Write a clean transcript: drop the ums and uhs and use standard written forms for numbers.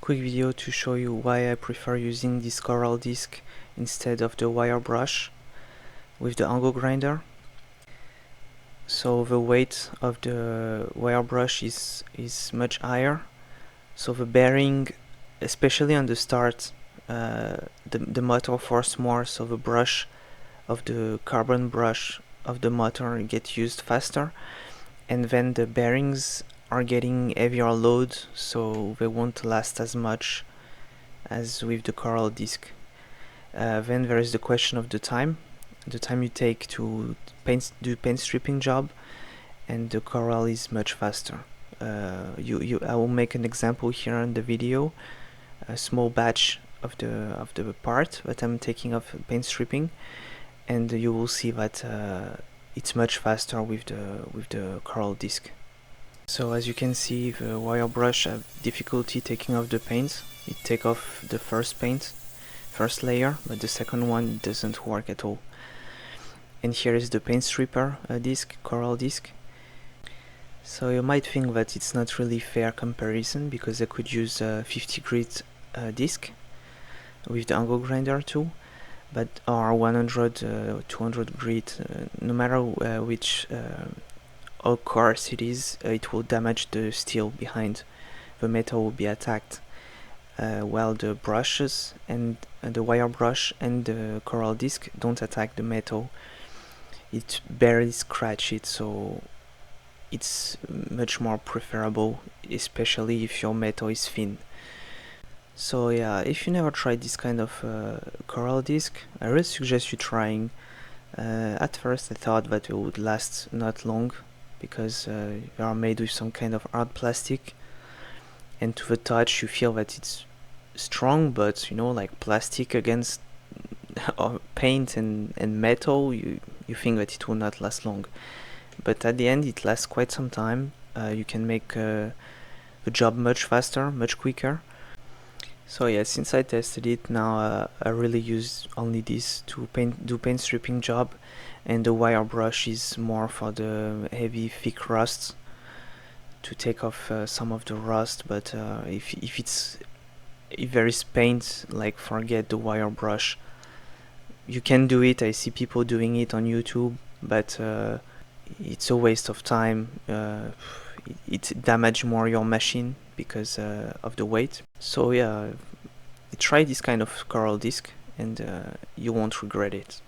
quick video to show you why I prefer using this Coral disc instead of the wire brush with the angle grinder. So the weight of the wire brush is much higher, so the bearing, especially on the start, the motor force more, so the brush of the carbon brush of the motor gets used faster, and then the bearings are getting heavier load, so they won't last as much as with the Coral disc. Then there is the question of the time you take to do paint stripping job, and the Coral is much faster. I will make an example here in the video, a small batch of the part that I'm taking off paint stripping, and you will see that it's much faster with the Coral disc. So as you can see, the wire brush have difficulty taking off the paint. It takes off the first layer, but the second one doesn't work at all. And here is the paint stripper disc, Coral disc. So you might think that it's not really fair comparison, because I could use a 50 grit disc with the angle grinder too, but or 100, 200 grit, no matter which how coarse it is, it will damage the steel behind. The metal will be attacked, while the brushes and the wire brush and the Coral disc don't attack the metal. It barely scratch it, so it's much more preferable, especially if your metal is thin. So yeah, if you never tried this kind of Coral disc, I really suggest you trying. At first I thought that it would last not long, because they are made with some kind of hard plastic, and to the touch you feel that it's strong, but you know, like plastic against paint and metal, you think that it will not last long. But at the end it lasts quite some time. You can make the job much faster, much quicker. So yeah, since I tested it, now I really use only this to do paint stripping job, and the wire brush is more for the heavy thick rusts, to take off some of the rust. But if there is paint, like, forget the wire brush. You can do it, I see people doing it on YouTube, but it's a waste of time. It damages more your machine because of the weight. So yeah, try this kind of Coral disc, and you won't regret it.